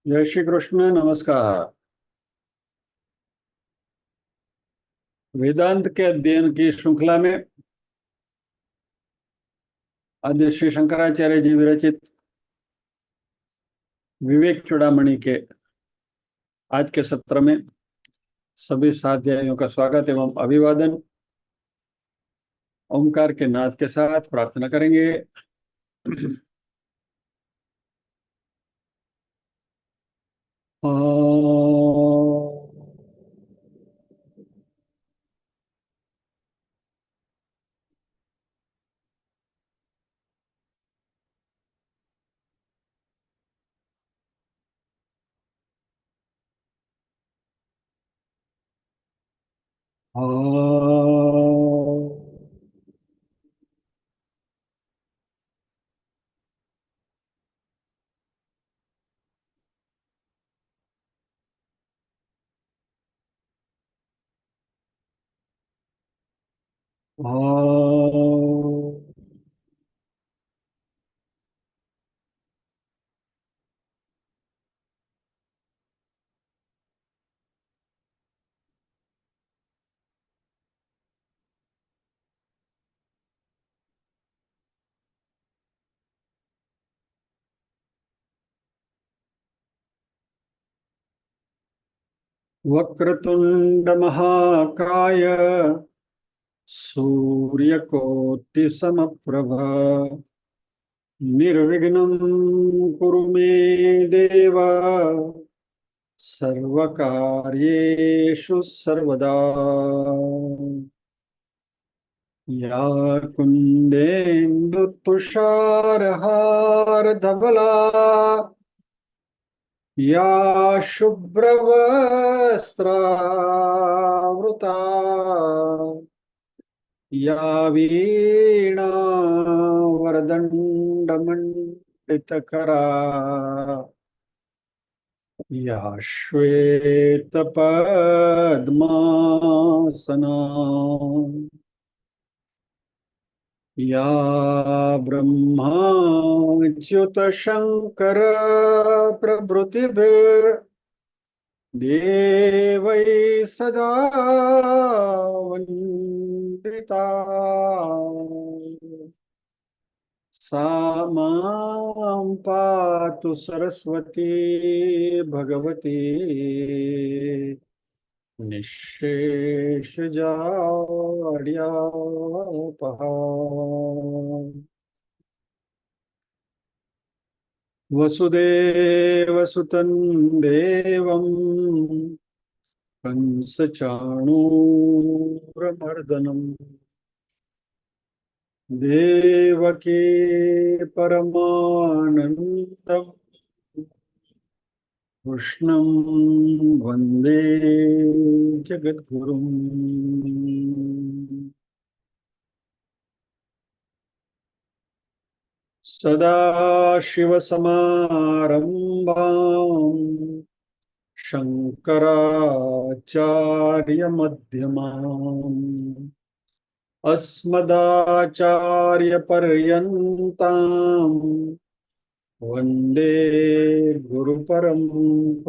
जय श्री कृष्ण। नमस्कार। वेदांत के अध्ययन की श्रृंखला में आद्य श्री शंकराचार्य जी विरचित विवेक चूड़ामणि के आज के सत्र में सभी साध्यायों का स्वागत एवं अभिवादन। ओंकार के नाद के साथ प्रार्थना करेंगे। वक्रतुंड महाकाय सूर्यकोटि समप्रभ निर्विघ्नं कुरु मे देव सर्वकार्येषु सर्वदा। या कुन्देन्दु तुषारहार धवला या शुभ्रवस्त्रावृता या वीणावरदण्डमण्डितकरा या श्वेतपद्मासना या ब्रह्माच्युतशङ्कर प्रभृतिभिर्देवैः सदा वन्दिता। सा मां पातु सरस्वती भगवती निःशेषजाड्यापहा। वसुदेवसुतं देवं कंसचाणूरमर्दनम् देवकी परमानन्दम् कृष्णं वन्दे जगद्गुरुम्। सदाशिवसमारम्भाम् शङ्कराचार्यमध्यमाम् अस्मदाचार्यपर्यन्ताम् वन्दे गुरुपरम्पराम्।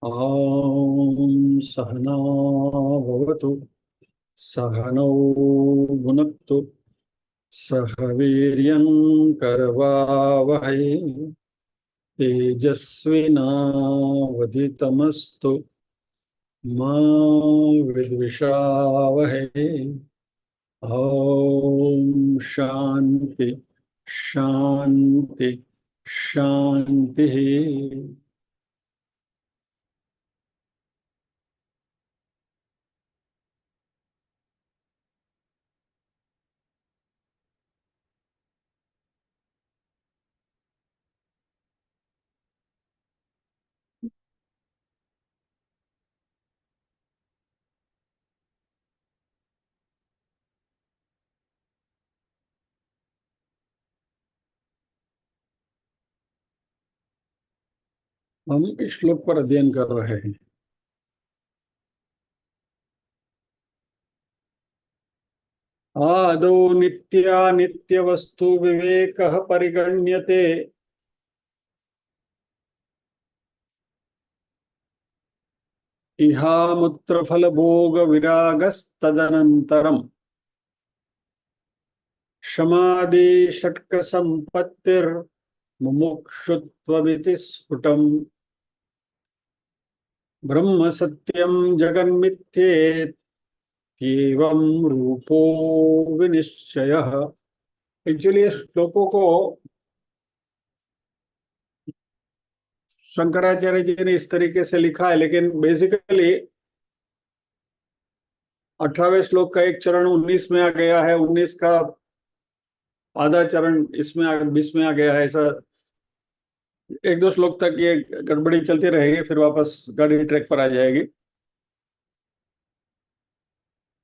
ॐ सहना भवतु सहनौ भुनक्तु सह वीर्यं करवावहै तेजस्विनावधितमस्तु मा विद्विषावहै। ओम शांति शांति शांति। हम इस श्लोक पर अध्ययन कर रहे हैं। आदौ नित्यानित्यवस्तु विवेकः परिगण्यते। इहामुत्र फलभोग विरागस्तदनन्तरम् क्षमादि षट्क संपत्तिर मुमुक्षुत्वमिति स्फुटम् ब्रह्म सत्यम जगन्मिथ्येत्येवं रूपो विनिश्चयः। एक्चुअली श्लोकों को शंकराचार्य जी ने इस तरीके से लिखा है, लेकिन बेसिकली 18वें श्लोक का एक चरण 19 में आ गया है, 19 का आधा चरण इसमें 20 में आ गया है। ऐसा एक दो श्लोक तक ये गड़बड़ी चलती रहेगी, फिर वापस गाड़ी ट्रैक पर आ जाएगी।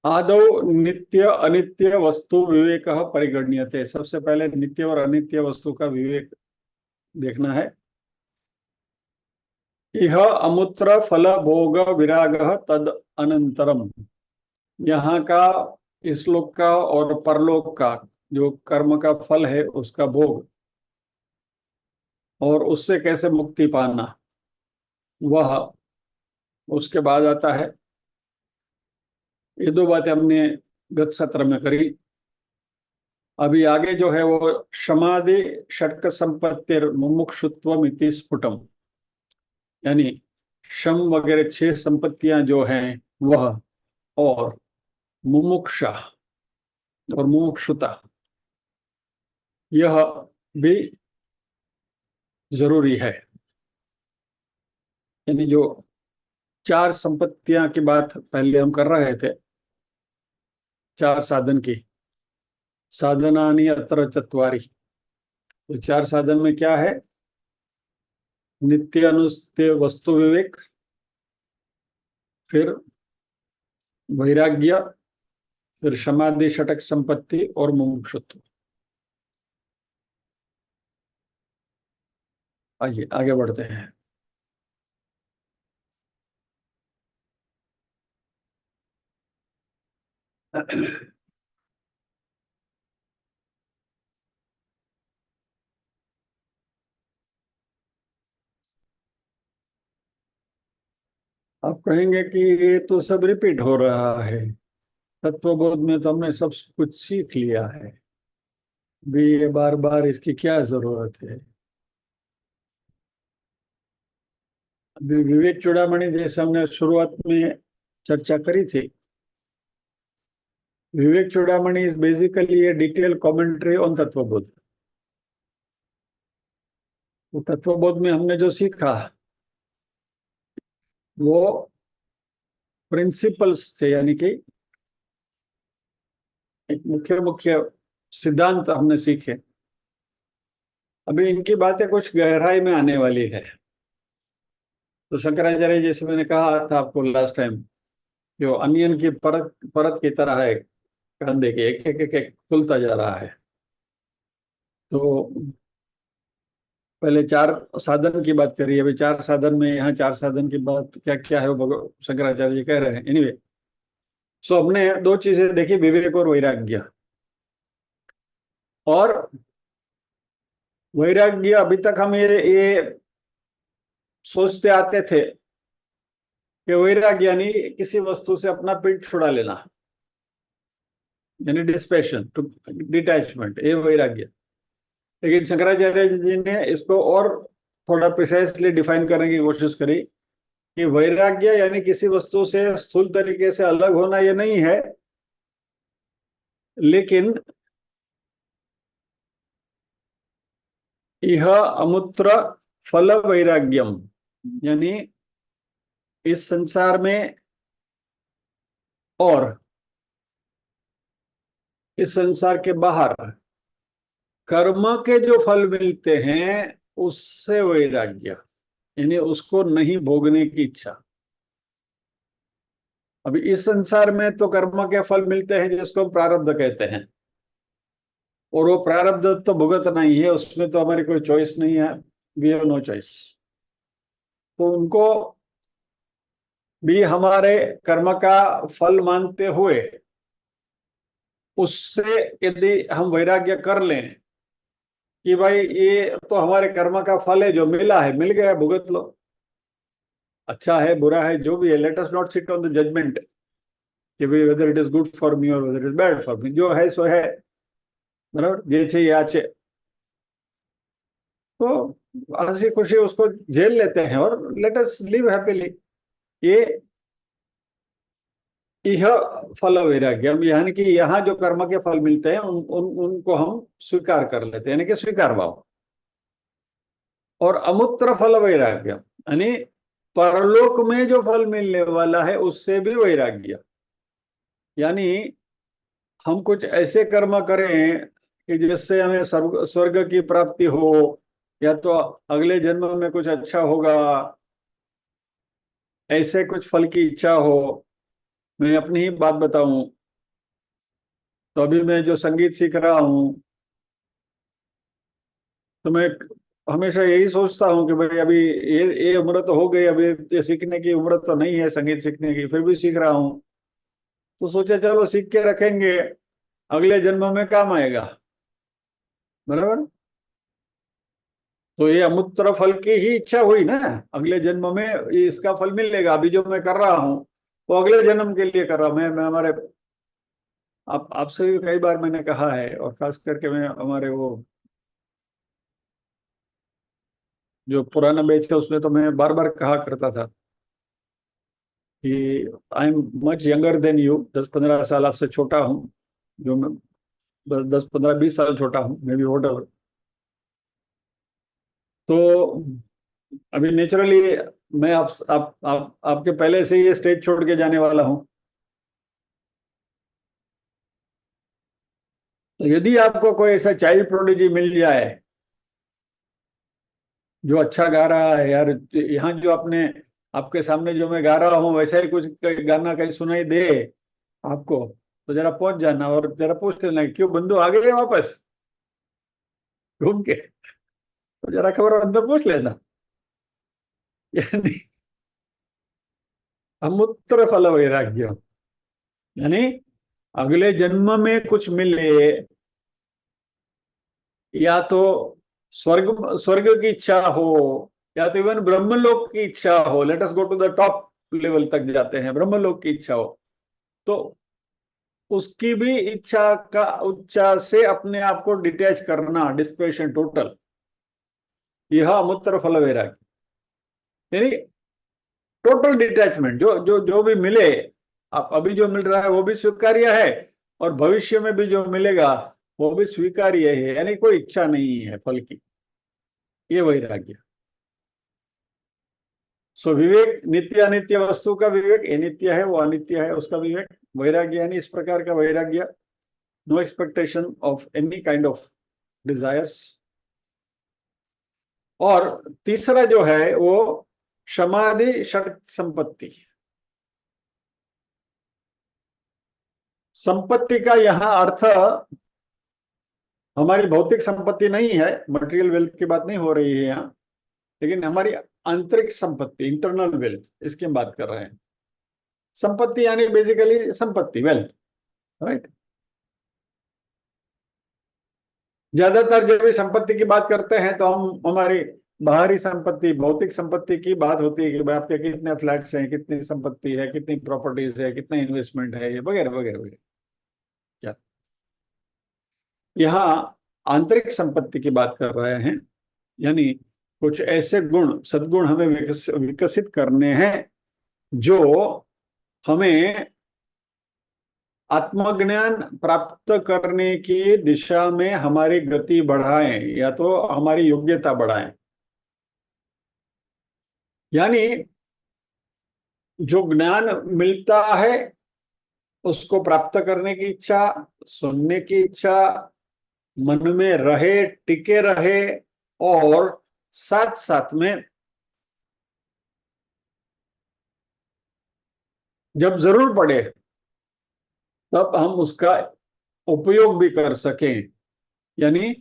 आदौ नित्य अनित्य वस्तु विवेक परिगण्यते। सबसे पहले नित्य और अनित्य वस्तु का विवेक देखना है। इह अमुत्र फल भोग विराग तद अनंतरम। यहाँ का इस लोक का और परलोक का जो कर्म का फल है उसका भोग और उससे कैसे मुक्ति पाना, वह उसके बाद आता है। ये दो बातें हमने गत सत्र में करी। अभी आगे जो है वो क्षमादि षट्क संपत्तिर मुमुक्षुत्वम इति स्फुटम, यानी शम वगैरह 6 संपत्तियां जो हैं वह, और मुमुक्षा और मुमुक्षुता, यह भी जरूरी है। यानी जो 4 संपत्तियां की बात पहले हम कर रहे थे, 4 साधन की, साधनानि अत्र चत्वारि। तो 4 साधन में क्या है? नित्य अनुत्य वस्तु विवेक, फिर वैराग्य, फिर समाधि षटक संपत्ति और मुमुक्षुत्व। आइए आगे बढ़ते हैं। आप कहेंगे कि ये तो सब रिपीट हो रहा है, तत्वबोध में तो हमने सब कुछ सीख लिया है, भी ये बार बार इसकी क्या जरूरत है। अभी विवेक चूड़ामणि जैसे हमने शुरुआत में चर्चा करी थी, Viveka Chudamani is basically a detail commentary on Tattvabodh. वो तत्वबोध में हमने जो सीखा वो प्रिंसिपल्स थे, यानी कि एक मुख्य मुख्य सिद्धांत हमने सीखे। अभी इनकी बातें कुछ गहराई में आने वाली है। तो शंकराचार्य जैसे मैंने कहा था आपको लास्ट टाइम, जो अनियन की परत परत की तरह है, कंधे के एक एक एक एक खुलता जा रहा है। तो पहले 4 साधन की बात करी, अभी 4 साधन में, यहाँ 4 साधन की बात क्या क्या है वो शंकराचार्य जी कह रहे हैं। एनीवे, सो हमने 2 चीजें देखी, विवेक और वैराग्य। और वैराग्य अभी तक हम ये सोचते आते थे कि वैराग्य यानी किसी वस्तु से अपना पीठ छुड़ा लेना, यानी डिस्पेशन टू डिटैचमेंट, ये वैराग्य। लेकिन शंकराचार्य जी ने इसको और थोड़ा प्रिसाइसली डिफाइन करने की कोशिश करी कि वैराग्य यानी किसी वस्तु से स्थूल तरीके से अलग होना ये नहीं है, लेकिन यह अमूत्र फल वैराग्यम, यानी इस संसार में और इस संसार के बाहर कर्म के जो फल मिलते हैं उससे वैराग्य, यानी उसको नहीं भोगने की इच्छा। अभी इस संसार में तो कर्म के फल मिलते हैं जिसको हम प्रारब्ध कहते हैं, और वो प्रारब्ध तो भुगत नहीं है, उसमें तो हमारी कोई चॉइस नहीं है, वी हैव नो चॉइस। तो उनको भी हमारे कर्म का फल मानते हुए उससे यदि हम वैराग्य कर लें कि भाई ये तो हमारे कर्म का फल है, जो मिला है मिल गया, भुगत लो, अच्छा है बुरा है जो भी है, let us not sit on the judgement कि भाई whether it is good for me और whether it is bad for me, जो है सो है, बराबर, જે છે એ આ છે, तो हंसी खुशी उसको झेल लेते हैं और लेट अस लिव हैप्पीली। ये यह फल वैराग्यम, यानी कि यहाँ जो कर्म के फल मिलते हैं उनको हम स्वीकार कर लेते हैं, यानी कि स्वीकार भाव। और अमूत्र फल वैराग्य, यानी परलोक में जो फल मिलने वाला है उससे भी वैराग्य, यानी हम कुछ ऐसे कर्म करें कि जिससे हमें स्वर्ग स्वर्ग की प्राप्ति हो, या तो अगले जन्म में कुछ अच्छा होगा, ऐसे कुछ फल की इच्छा हो। मैं अपनी ही बात बताऊं तो अभी मैं जो संगीत सीख रहा हूं, तो मैं हमेशा यही सोचता हूँ कि भाई अभी ये उम्र तो हो गई, अभी ये सीखने की उम्र तो नहीं है संगीत सीखने की, फिर भी सीख रहा हूँ। तो सोचा चलो सीख के रखेंगे, अगले जन्म में काम आएगा, बराबर। तो ये अमूत्र फल की ही इच्छा हुई ना, अगले जन्म में ये इसका फल मिलेगा। अभी जो मैं कर रहा हूँ वो अगले जन्म के लिए कर रहा हूँ। मैं हमारे आप आपसे भी कई बार मैंने कहा है, और खास करके मैं हमारे वो जो पुराना बैच है उसमें तो मैं बार बार कहा करता था कि I am much younger than you, 10-15 साल आपसे छोटा हूँ, जो मैं 10-15-20 साल छोटा हूँ, मे बी वोट एवर। तो अभी नेचुरली मैं आपके पहले से ये स्टेज छोड़ के जाने वाला हूँ। तो यदि आपको कोई ऐसा चाइल्ड प्रोडिजी मिल जाए जो अच्छा गा रहा है, यार यहाँ जो आपने आपके सामने जो मैं गा रहा हूँ वैसा ही कुछ गाना कहीं सुनाई दे आपको, तो जरा पहुंच जाना और जरा पूछ लेना क्यों बंधु आ गए वापस घूम के, तो जरा खबर अंदर पूछ लेना। यानी अमूत्र फल वैराग्य, यानी अगले जन्म में कुछ मिले, या तो स्वर्ग स्वर्ग की इच्छा हो, या तो इवन ब्रह्मलोक की इच्छा हो, let us go to the top level तक जाते हैं, ब्रह्मलोक की इच्छा हो, तो उसकी भी इच्छा का उच्चा से अपने आप को डिटैच करना, डिस्पेशन टोटल, यह अमूत्र फल वैराग्य, यानी टोटल डिटैचमेंट। जो भी मिले, अब अभी जो मिल रहा है वो भी स्वीकार्य है, और भविष्य में भी जो मिलेगा वो भी स्वीकार्य है, यानी कोई इच्छा नहीं है फल की, ये वैराग्य। सो विवेक, नित्य अनित्य वस्तु का विवेक, ये नित्य है वो अनित्य है उसका विवेक, वैराग्य यानी इस प्रकार का वैराग्य, no expectation of any kind of desires. और तीसरा जो है वो समाधि षट संपत्ति। संपत्ति का यहाँ अर्थ हमारी भौतिक संपत्ति नहीं है, मटेरियल वेल्थ की बात नहीं हो रही है यहाँ, लेकिन हमारी आंतरिक संपत्ति, इंटरनल वेल्थ, इसकी हम बात कर रहे हैं। संपत्ति यानी बेसिकली संपत्ति, वेल्थ, राइट। ज्यादातर जब भी संपत्ति की बात करते हैं तो हम हमारी बाहरी संपत्ति, भौतिक संपत्ति की बात होती है कि भाई आपके कितने फ्लैट्स हैं, कितनी संपत्ति है, कितनी प्रॉपर्टीज है, कितने इन्वेस्टमेंट है, ये वगैरह वगैरह वगैरह। क्या यहाँ आंतरिक संपत्ति की बात कर रहे हैं, यानी कुछ ऐसे गुण, सद्गुण हमें विकसित करने हैं जो हमें आत्मज्ञान प्राप्त करने की दिशा में हमारी गति बढ़ाएं, या तो हमारी योग्यता बढ़ाएं। यानी जो ज्ञान मिलता है उसको प्राप्त करने की इच्छा, सुनने की इच्छा मन में रहे, टिके रहे, और साथ साथ में जब जरूर पड़े तब हम उसका उपयोग भी कर सकें, यानी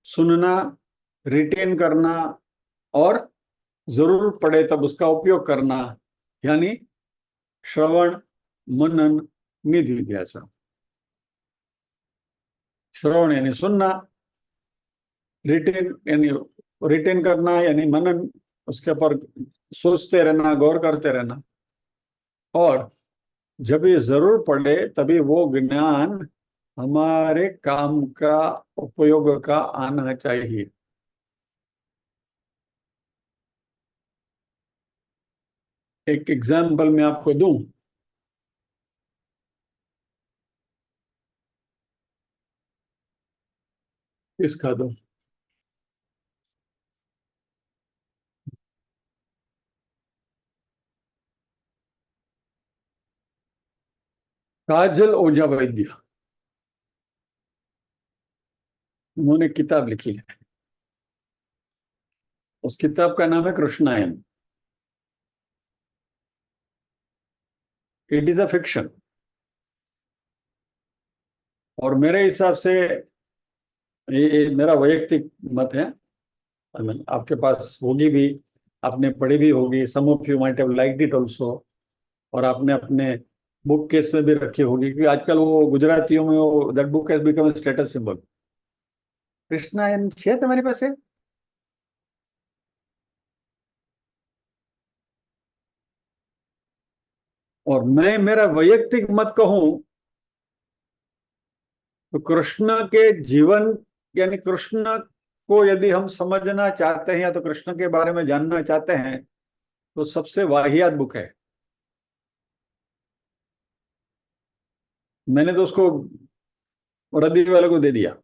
सुनना, रिटेन करना, और जरूर पड़े तब उसका उपयोग करना, यानी श्रवण मनन निधिध्यासन। श्रवण यानी सुनना, रिटेन यानी रिटेन करना यानी मनन, उसके ऊपर सोचते रहना, गौर करते रहना, और जब ये जरूर पड़े तभी वो ज्ञान हमारे काम का, उपयोग का आना चाहिए। एक एग्जाम्पल मैं आपको दूं। इसका दूं। काजल ओझा वैद्य, उन्होंने किताब लिखी है। उस किताब का नाम है Krishnayan. It is a fiction. और मेरे हिसाब से ये मेरा वैयक्तिक मत है। I mean, आपके पास होगी भी, आपने पढ़ी भी होगी, some of you might have liked it also, और आपने अपने बुक केस में भी रखी होगी, क्योंकि आजकल वो गुजरातियों में वो that book has become status symbol. Krishnayan છે તમારી પાસે? और मैं मेरा वैयक्तिक मत कहूं तो कृष्ण के जीवन यानी कृष्ण को यदि हम समझना चाहते हैं या तो कृष्ण के बारे में जानना चाहते हैं तो सबसे वाहियात बुक है। मैंने तो उसको रद्दी वाले को दे दिया।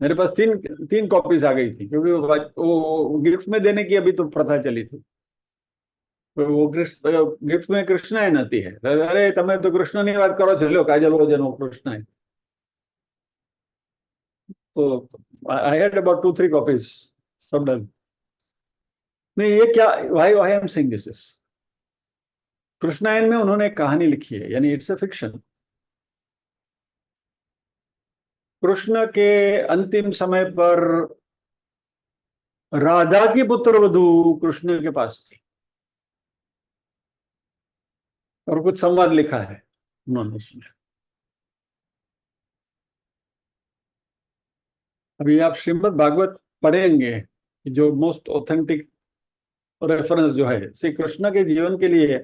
मेरे पास तीन तीन कॉपीज आ गई थी, क्योंकि वो गिफ्ट में देने की अभी तो प्रथा चली थी। तो वो कृष्ण गिफ्ट में कृष्ण है नती है, अरे તમે तो कृष्ण ની વાત કરો છો, લ્યો કાજલ ઓજનો કૃષ્ણ है। तो आई हैड अबाउट 2-3 कॉपीज, सब डन। नहीं, ये क्या, why I am saying this is, Krishnayan में उन्होंने एक कहानी लिखी है, यानी इट्स अ फिक्शन। कृष्ण के अंतिम समय पर राधा की पुत्र वधू कृष्ण के पास थी, और कुछ संवाद लिखा है उन्होंने उसमें। अभी आप श्रीमद् भागवत पढ़ेंगे, जो मोस्ट ऑथेंटिक रेफरेंस जो है श्री कृष्ण के जीवन के लिए,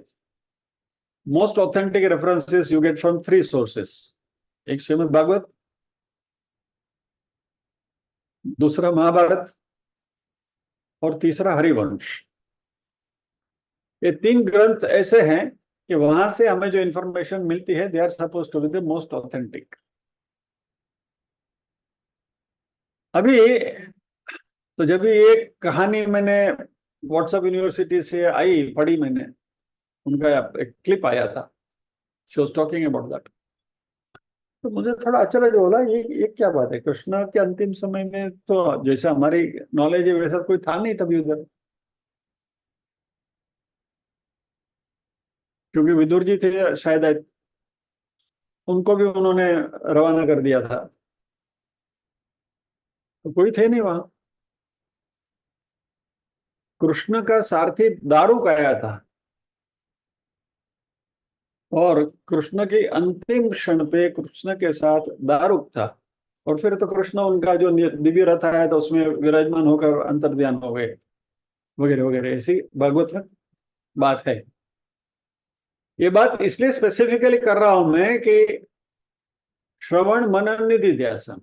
most authentic references you get from 3 sources. एक श्रीमद् भागवत, दूसरा महाभारत, और तीसरा हरिवंश। ये 3 ग्रंथ ऐसे हैं कि वहां से हमें जो इंफॉर्मेशन मिलती है they are suppose to be the most authentic. अभी तो जब ये कहानी मैंने व्हाट्सएप यूनिवर्सिटी से आई, पढ़ी मैंने, उनका एक क्लिप आया था, she was talking about that. तो मुझे थोड़ा आश्चर्य होला, ये क्या बात है, कृष्ण के अंतिम समय में तो जैसे हमारी नॉलेज है वैसा कोई था नहीं तभी उधर, क्योंकि विदुर जी थे शायद, उनको भी उन्होंने रवाना कर दिया था, तो कोई थे नहीं वहां। कृष्ण का सारथी दारुक आया था, और कृष्ण के अंतिम क्षण पे कृष्ण के साथ दारुक था, और फिर तो कृष्ण उनका जो दिव्य रथ आया था उसमें विराजमान होकर अंतर्ध्यान हो गए, वगैरह वगैरह, ऐसी भागवत में बात है। ये बात इसलिए स्पेसिफिकली कर रहा हूं मैं कि श्रवण मनन निधि ध्यासन,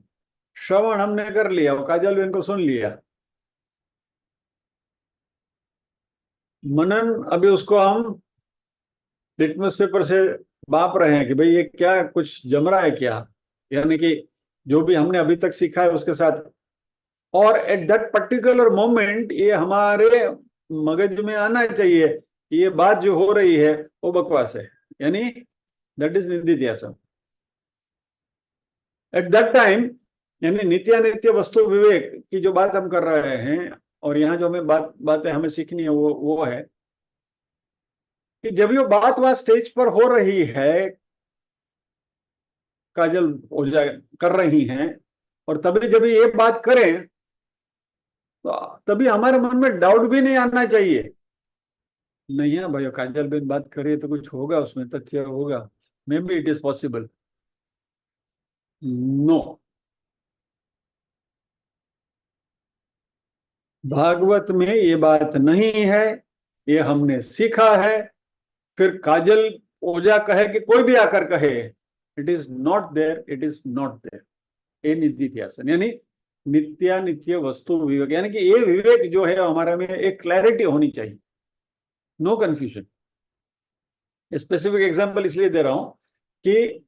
श्रवण हमने कर लिया, काजल बेन को सुन लिया, मनन अभी उसको हम लिटमस पेपर से बाप रहे हैं कि भाई ये क्या कुछ जम रहा है क्या, यानी कि जो भी हमने अभी तक सीखा है उसके साथ, और एट दैट पर्टिकुलर मोमेंट ये हमारे मगज में आना चाहिए कि ये बात जो हो रही है वो बकवास है, यानी दैट इज निधिध्यासन एट दैट टाइम। यानी नित्यानित्य वस्तु विवेक की जो बात हम कर रहे हैं, और यहाँ जो हमें बातें हमें सीखनी है वो है कि जब ये बात स्टेज पर हो रही है, काजल ओझा कर रही हैं, और तभी जब ये बात करें तो तभी हमारे मन में डाउट भी नहीं आना चाहिए, नहीं है भाई काजल बेन बात करे तो कुछ होगा, उसमें तथ्य होगा, may be it is possible. No, Bhagavat में ये बात नहीं है, ये हमने सीखा है। फिर काजल ओझा कहे कि कोई भी आकर कहे, it is not there, it is not there. ये नित्यासन यानी नित्यानित्य वस्तु विवेक, यानी कि ये विवेक जो है हमारे में एक क्लैरिटी होनी चाहिए, नो कंफ्यूजन। स्पेसिफिक एग्जांपल इसलिए दे रहा हूं कि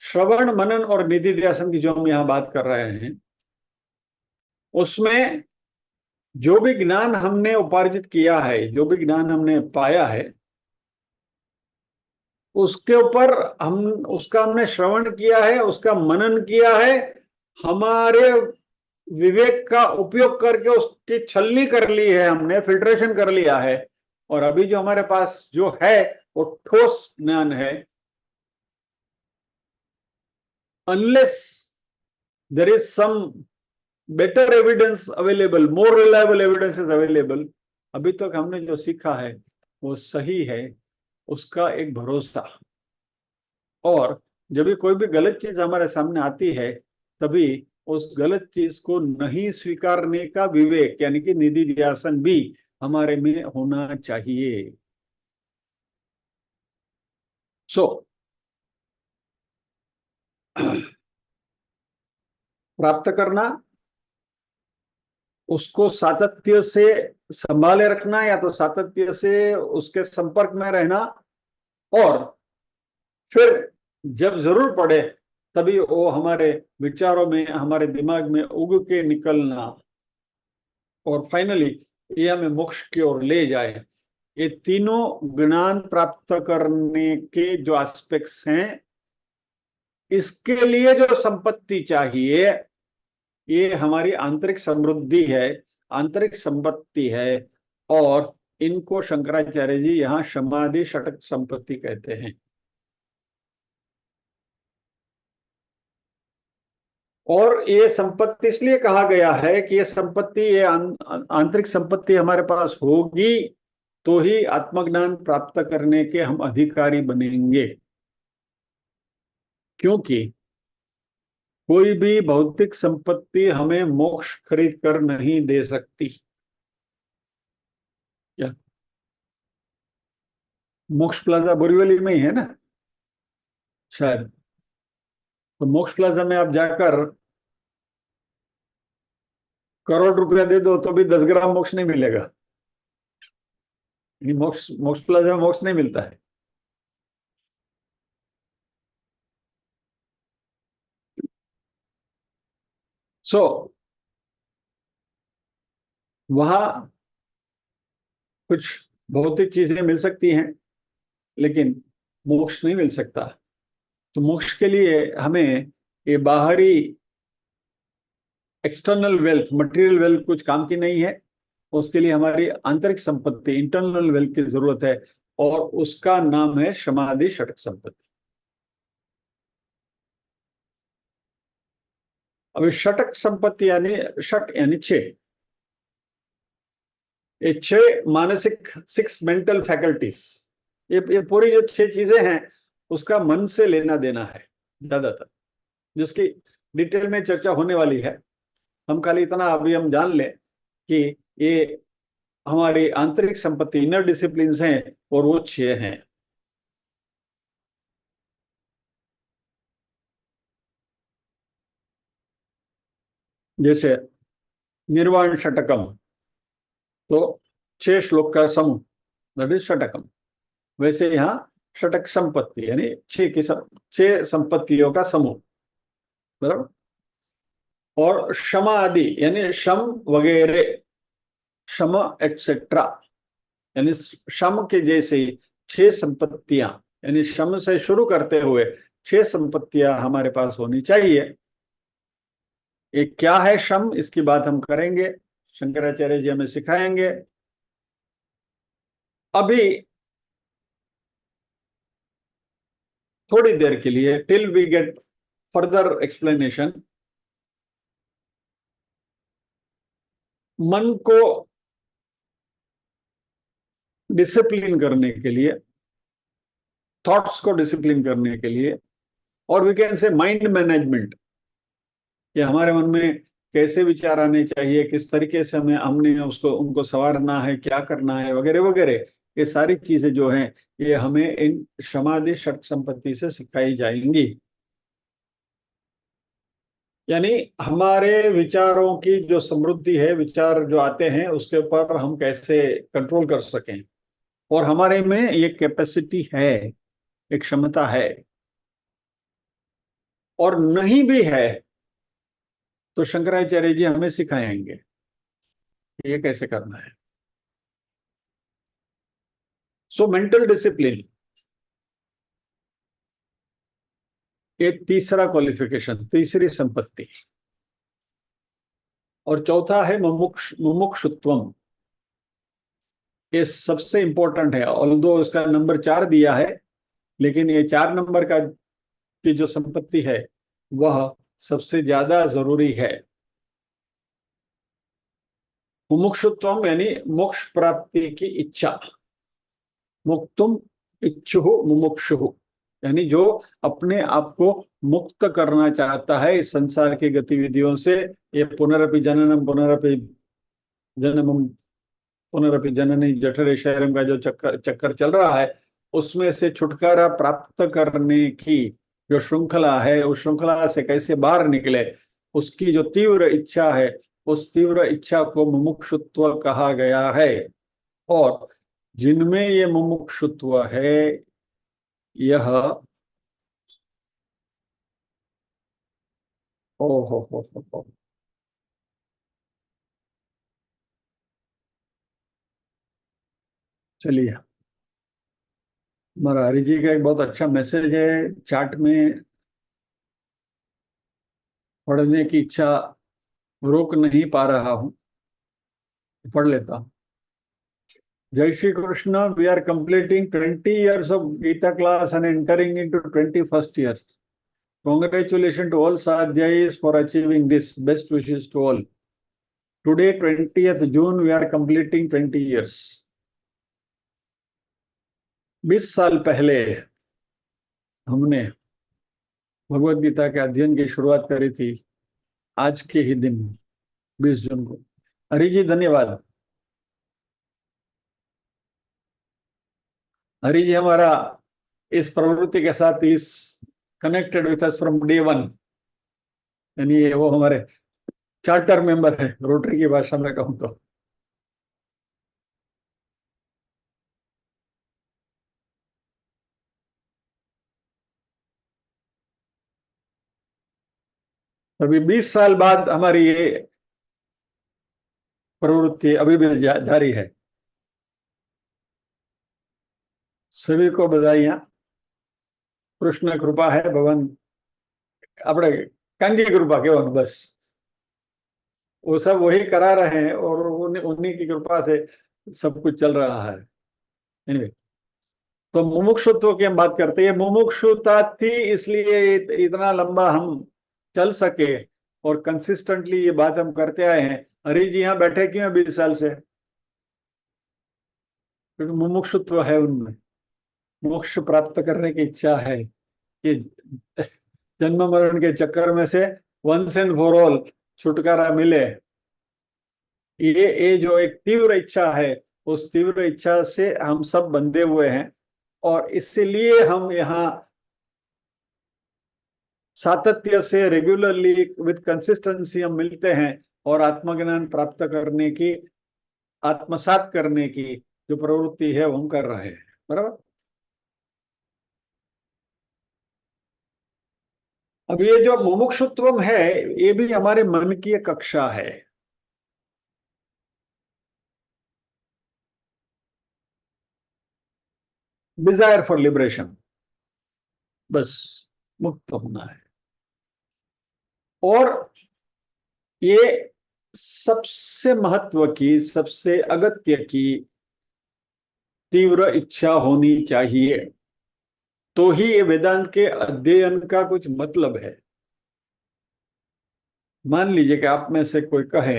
श्रवण मनन और निधिध्यासन की जो हम यहां बात कर रहे हैं, उसमें जो भी ज्ञान हमने उपार्जित किया है, जो भी ज्ञान हमने पाया है, उसके ऊपर हम उसका हमने श्रवण किया है, उसका मनन किया है, हमारे विवेक का उपयोग करके उसकी छलनी कर ली है, हमने फिल्ट्रेशन कर लिया है। और अभी जो हमारे पास जो है वो ठोस ज्ञान है। Unless there is some better evidence available, more reliable evidence is available, अभी तक हमने जो सीखा है वो सही है, उसका एक भरोसा। और जब भी कोई भी गलत चीज हमारे सामने आती है, तभी उस गलत चीज को नहीं स्वीकारने का विवेक यानी कि निधिध्यासन भी हमारे में होना चाहिए। सो प्राप्त करना, उसको सातत्य से संभाले रखना, या तो सातत्य से उसके संपर्क में रहना, और फिर जब जरूर पड़े तभी वो हमारे विचारों में, हमारे दिमाग में उग के निकलना, और फाइनली ये हमें मोक्ष की ओर ले जाए। ये तीनों ज्ञान प्राप्त करने के जो एस्पेक्ट्स हैं, इसके लिए जो संपत्ति चाहिए, ये हमारी आंतरिक समृद्धि है, आंतरिक संपत्ति है। और इनको शंकराचार्य जी यहाँ समाधि षटक संपत्ति कहते हैं। और ये संपत्ति इसलिए कहा गया है कि ये संपत्ति, ये आंतरिक संपत्ति हमारे पास होगी तो ही आत्मज्ञान प्राप्त करने के हम अधिकारी बनेंगे। क्योंकि कोई भी भौतिक संपत्ति हमें मोक्ष खरीद कर नहीं दे सकती। क्या मोक्ष प्लाजा बोरीवली में ही है ना शायद? तो मोक्ष प्लाजा में आप जाकर करोड़ रुपया दे दो तो भी 10 ग्राम मोक्ष नहीं मिलेगा। मोक्ष मोक्ष प्लाजा में मोक्ष नहीं मिलता है। सो वहां कुछ भौतिक चीजें मिल सकती हैं, लेकिन मोक्ष नहीं मिल सकता। तो मोक्ष के लिए हमें ये बाहरी एक्सटर्नल वेल्थ, मटेरियल वेल्थ कुछ काम की नहीं है। उसके लिए हमारी आंतरिक संपत्ति, इंटरनल वेल्थ की जरूरत है, और उसका नाम है समाधि षटक संपत्ति। अभी षटक संपत्ति यानी षट यानी छह, ये छह मानसिक, 6 मेंटल फैकल्टीज, ये पूरी जो छह चीजें हैं उसका मन से लेना देना है ज्यादातर, जिसकी डिटेल में चर्चा होने वाली है। हम खाली इतना अभी हम जान लें कि ये हमारी आंतरिक संपत्ति, इनर डिसिप्लिन हैं, और वो छह हैं। जैसे निर्वाण षटकम, तो 6 श्लोक का समूह, दैट इज षटकम। वैसे यहाँ षटक संपत्ति यानी छह संपत्तियों का समूह, बराबर। और क्षमा आदि यानी शम वगैरह, शम एक्सेट्रा, यानी शम के जैसे ही छह संपत्तियां, यानी शम से शुरू करते हुए छह संपत्तियां हमारे पास होनी चाहिए। एक क्या है शम, इसकी बात हम करेंगे, शंकराचार्य जी हमें सिखाएंगे। अभी थोड़ी देर के लिए, till we get further explanation, मन को डिसिप्लिन करने के लिए, थॉट्स को डिसिप्लिन करने के लिए, और we can say mind management, कि हमारे मन में कैसे विचार आने चाहिए, किस तरीके से हमें हमने उसको उनको संवारना है, क्या करना है, वगैरह वगैरह, ये सारी चीजें जो हैं ये हमें इन समाधि षट संपत्ति से सिखाई जाएंगी। यानी हमारे विचारों की जो समृद्धि है, विचार जो आते हैं उसके ऊपर हम कैसे कंट्रोल कर सकें, और हमारे में ये कैपेसिटी है, एक क्षमता है। और नहीं भी है तो शंकराचार्य जी हमें सिखाएंगे कि ये कैसे करना है। सो मेंटल डिसिप्लिन, ये तीसरा क्वालिफिकेशन, तीसरी संपत्ति। और चौथा है मुमुक्षुत्वम। ये सबसे इंपॉर्टेंट है, ऑल्दो इसका नंबर 4 दिया है, लेकिन ये 4 नंबर का की जो संपत्ति है वह सबसे ज्यादा जरूरी है। मुमुक्षुत्वम यानी मोक्ष प्राप्ति की इच्छा। मुक्तुम इच्छुः मुमुक्षुः, यानी जो अपने आप को मुक्त करना चाहता है इस संसार की गतिविधियों से, ये पुनरपि जननम पुनरपि जन्मम पुनरपि जननी जठरे शयरम का जो चक्कर चक्कर चल रहा है, उसमें से छुटकारा प्राप्त करने की जो श्रृंखला है, उस श्रृंखला से कैसे बाहर निकले, उसकी जो तीव्र इच्छा है, उस तीव्र इच्छा को मुमुक्षुत्व कहा गया है। और जिनमें ये मुमुक्षुत्व है, यह ओ हो, चलिए, हमारा हरि जी का एक बहुत अच्छा मैसेज है चार्ट में, पढ़ने की इच्छा रोक नहीं पा रहा हूँ, पढ़ लेता हूँ। जय Shri Krishna, we are completing 20 years of Gita class and entering into 21st year. Congratulations to all sadhyas for achieving this. Best wishes to all. Today, 20th June, we are completing 20 years. 20 साल पहले हमने भगवत गीता के अध्ययन की शुरुआत करी थी, आज के ही दिन 20 जून को। हरि जी धन्यवाद। हरि जी हमारा इस प्रवृत्ति के साथ इस connected with us from day one, यानी वो हमारे चार्टर मेंबर है, रोटरी की भाषा में कहूँ तो। अभी 20 साल बाद हमारी ये प्रवृत्ति अभी भी जारी है। सभी को बधाइयां। कृष्ण कृपा है, भगवान अपने कांजी कृपा केवल बस, वो सब वही करा रहे हैं और उन्हीं की कृपा से सब कुछ चल रहा है। anyway, तो मुमुक्षुत्व की हम बात करते हैं। मुमुक्षुता थी इसलिए इतना लंबा हम चल सके और कंसिस्टेंटली ये बात हम करते आए हैं। हरि जी यहाँ बैठे क्यों हैं 20 साल से? क्योंकि मुमुक्षुत्व है उनमें, मोक्ष प्राप्त करने की इच्छा है कि जन्म मरण के चक्कर में से वंस एंड फॉर ऑल छुटकारा मिले। ये जो एक तीव्र इच्छा है, उस तीव्र इच्छा से हम सब बंधे हुए हैं, और इसलिए हम यहाँ सातत्य से रेगुलरली विद कंसिस्टेंसी हम मिलते हैं और आत्मज्ञान प्राप्त करने की, आत्मसात करने की जो प्रवृत्ति है वो हम कर रहे हैं। बराबर। अब ये जो मुमुक्षुत्व है, ये भी हमारे मन की एक कक्षा है। डिजायर फॉर लिबरेशन, बस मुक्त होना है। और ये सबसे महत्व की, सबसे अगत्य की तीव्र इच्छा होनी चाहिए, तो ही ये वेदांत के अध्ययन का कुछ मतलब है। मान लीजिए कि आप में से कोई कहे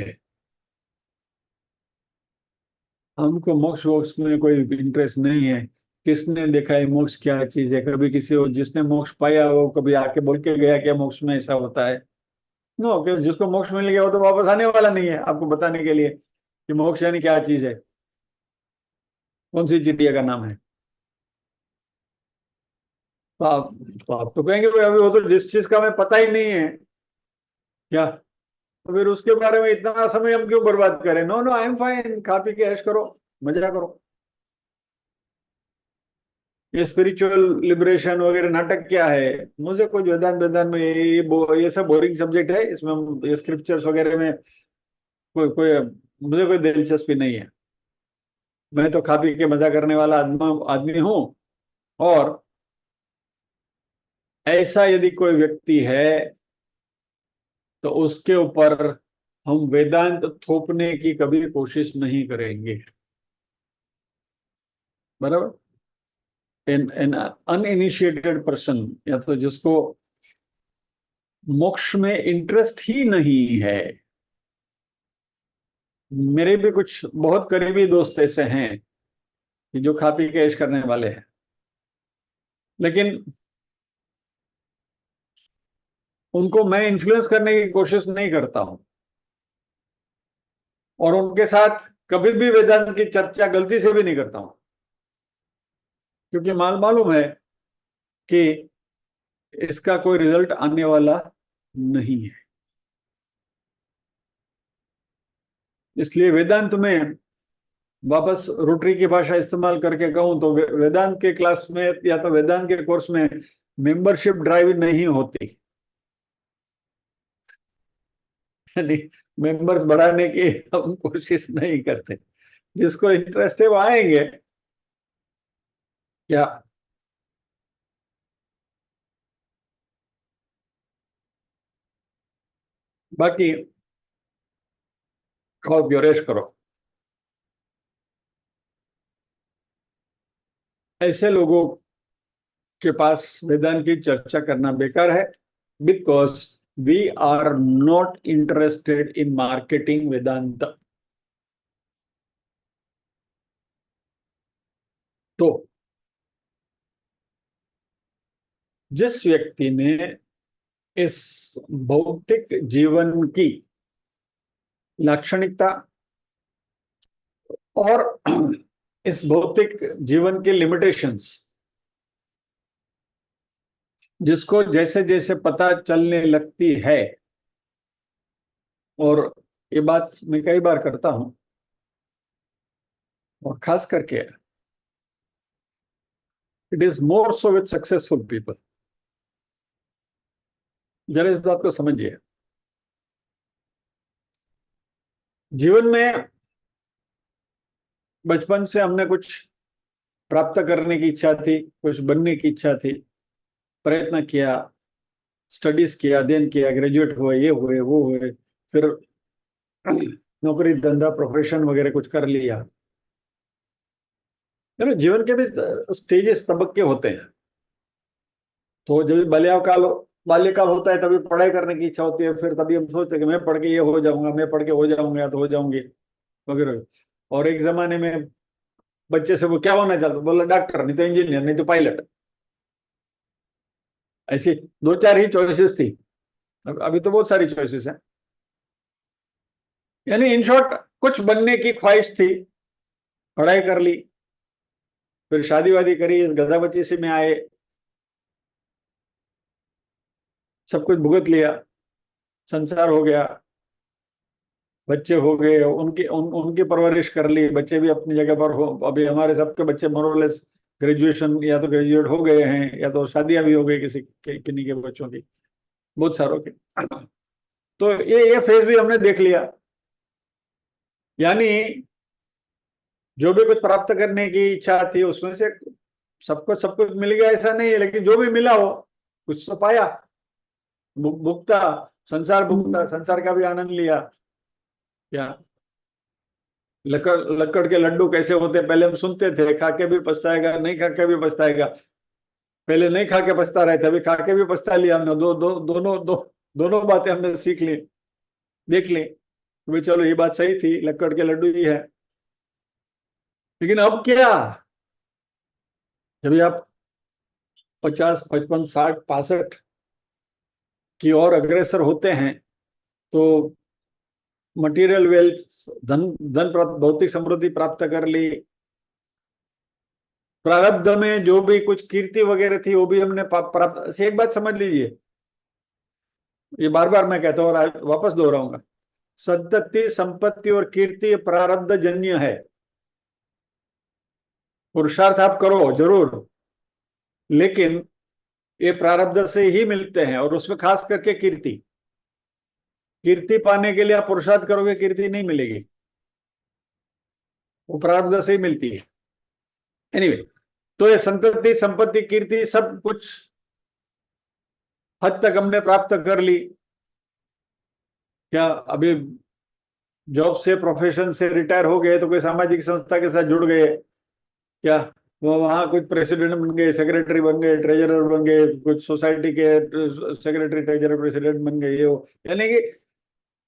हमको मोक्ष वोक्ष में कोई इंटरेस्ट नहीं है, किसने देखा है मोक्ष क्या चीज है, कभी किसी जिसने मोक्ष पाया वो कभी आके बोल के गया क्या मोक्ष में ऐसा होता है? नो, कि जिसको मोक्ष मिल गया वो तो वापस आने वाला नहीं है आपको बताने के लिए कि मोक्ष यानी क्या चीज है, कौन सी चिड़िया का नाम है। तो आप तो कहेंगे भाई अभी वो तो जिस चीज का हमें पता ही नहीं है क्या, तो फिर उसके बारे में इतना समय हम क्यों बर्बाद करें। No no, I am fine, खा पी के ऐश करो, मजा करो। ये स्पिरिचुअल लिबरेशन वगैरह नाटक क्या है, मुझे कोई वेदांत वेदांत में ये सब बोरिंग सब्जेक्ट है, इसमें ये स्क्रिप्चर्स वगैरह में कोई कोई मुझे कोई दिलचस्पी नहीं है। मैं तो खा पी के मजा करने वाला आदमी आदमी हूँ। और ऐसा यदि कोई व्यक्ति है तो उसके ऊपर हम वेदांत थोपने की कभी कोशिश नहीं करेंगे, बराबर। एन एन अनइनिशिएटेड पर्सन, या तो जिसको मोक्ष में इंटरेस्ट ही नहीं है। मेरे भी कुछ बहुत करीबी दोस्त ऐसे हैं कि जो खा पी के ऐश करने वाले हैं, लेकिन उनको मैं इन्फ्लुएंस करने की कोशिश नहीं करता हूं, और उनके साथ कभी भी वेदांत की चर्चा गलती से भी नहीं करता हूं, क्योंकि मालूम है कि इसका कोई रिजल्ट आने वाला नहीं है। इसलिए वेदांत में, वापस रोटरी की भाषा इस्तेमाल करके कहूं तो, वेदांत के क्लास में या तो वेदांत के कोर्स में मेंबरशिप ड्राइव नहीं होती, यानी मेंबर्स बढ़ाने की हम कोशिश नहीं करते। जिसको इंटरेस्ट है वो आएंगे क्या। बाकी खाओ पियो ऐश करो। ऐसे लोगों के पास वेदांत की चर्चा करना बेकार है, because we are not interested in marketing Vedanta. तो जिस व्यक्ति ने इस भौतिक जीवन की लाक्षणिकता और इस भौतिक जीवन के लिमिटेशंस, जिसको जैसे जैसे पता चलने लगती है, और ये बात मैं कई बार करता हूं, और खास करके it is more so with successful people. जरा इस बात को समझिए, जीवन में बचपन से हमने कुछ प्राप्त करने की इच्छा थी, कुछ बनने की इच्छा थी, प्रयत्न किया, स्टडीज किया, अध्ययन किया, ग्रेजुएट हुए, ये हुए वो हुए, फिर नौकरी धंधा प्रोफेशन वगैरह कुछ कर लिया। जीवन के भी स्टेजेस, तबक्के होते हैं। तो जब बाल्यकाल होता है तभी पढ़ाई करने की इच्छा होती है, फिर तभी हम सोचते हैं कि मैं पढ़ के ये हो जाऊंगा, मैं पढ़ के हो जाऊंगा या तो हो जाऊंगी वगैरह। और एक जमाने में बच्चे से वो क्या होना चाहता, बोला डॉक्टर, नहीं तो इंजीनियर, नहीं तो पायलट। ऐसी दो चार ही चॉइसेस थी। अभी तो बहुत सारी चॉइसेस हैं। यानी इन शॉर्ट, कुछ बनने की ख्वाहिश थी, पढ़ाई कर ली, फिर शादी वादी करी, इस गधा बच्ची से में आए, सब कुछ भुगत लिया, संसार हो गया, बच्चे हो गए, उनकी परवरिश कर ली, बच्चे भी अपनी जगह पर हो। अभी हमारे सबके बच्चे मोरलेस ग्रेजुएशन या तो ग्रेजुएट हो गए हैं, या तो शादियां भी हो गई किन्हीं के बच्चों की, बहुत सारों की। तो ये फेज भी हमने देख लिया। यानी जो भी कुछ प्राप्त करने की इच्छा थी उसमें से सबको सब कुछ मिल गया ऐसा नहीं है, लेकिन जो भी मिला हो कुछ तो पाया, भुगता, संसार भुगता, संसार का भी आनंद लिया। क्या, लकड़ लकड़ के लड्डू कैसे होते पहले हम सुनते थे, खा के भी पछताएगा, नहीं खा के भी पछताएगा। पहले नहीं खा के पछता रहे थे, अभी खा के भी पछता लिया हमने। दोनों बातें हमने सीख ली, देख ली, भाई चलो ये बात सही थी, लकड़ के लड्डू ही है। लेकिन अब क्या, जब आप 50 55 60 65 की ओर अग्रसर होते हैं, तो मटेरियल वेल्थ, धन धन भौतिक समृद्धि प्राप्त कर ली। प्रारब्ध में जो भी कुछ कीर्ति वगैरह थी वो भी हमने प्राप्त। एक बात समझ लीजिए, ये बार बार मैं कहता हूँ और वापस दोहराऊंगा, संतति संपत्ति और कीर्ति प्रारब्ध जन्य है। पुरुषार्थ आप करो जरूर, लेकिन ये प्रारब्ध से ही मिलते हैं, और उसमें खास करके कीर्ति। कीर्ति पाने के लिए आप पुरुषार्थ करोगे, कीर्ति नहीं मिलेगी, वो प्रारब्ध से ही मिलती है। एनीवे, तो ये संतति संपत्ति कीर्ति सब कुछ हद तक हमने प्राप्त कर ली। क्या अभी जॉब से, प्रोफेशन से रिटायर हो गए तो कोई सामाजिक संस्था के साथ जुड़ गए क्या? वो वहां कुछ प्रेसिडेंट बन गए, सेक्रेटरी बन गए, ट्रेजरर बन गए, कुछ सोसाइटी के सेक्रेटरी ट्रेजरर प्रेसिडेंट बन गए, ये हो। यानी कि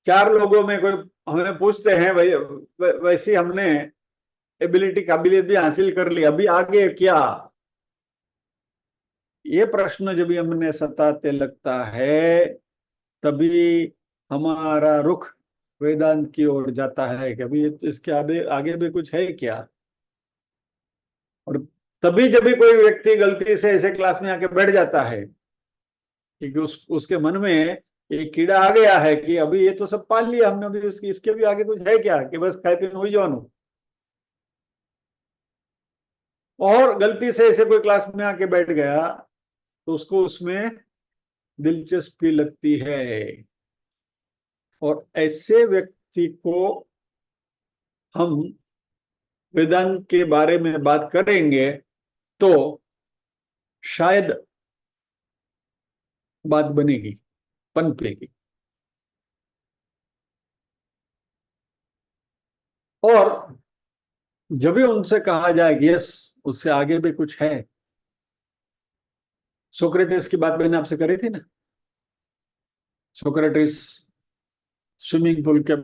चार लोगों में कोई हमें पूछते हैं भाई, वैसी हमने एबिलिटी काबिलियत भी हासिल कर ली, अभी आगे क्या? ये प्रश्न जब भी हमने सताते लगता है, तभी हमारा रुख वेदांत की ओर जाता है कि अभी इसके आगे आगे भी कुछ है क्या। और तभी जब भी कोई व्यक्ति गलती से ऐसे क्लास में आके बैठ जाता है, क्योंकि उसके मन में एक कीड़ा आ गया है कि अभी ये तो सब पाल लिया हमने, अभी उसकी इसके भी आगे कुछ है क्या, कि बस खाए पीने हुई जानो। और गलती से ऐसे कोई क्लास में आके बैठ गया तो उसको उसमें दिलचस्पी लगती है, और ऐसे व्यक्ति को हम वेदांत के बारे में बात करेंगे तो शायद बात बनेगी, पनपेगी। और जब भी उनसे कहा जाए कि यस, उससे आगे भी कुछ है। सोक्रेटिस की बात मैंने आपसे करी थी ना, सोक्रेटिस स्विमिंग पूल के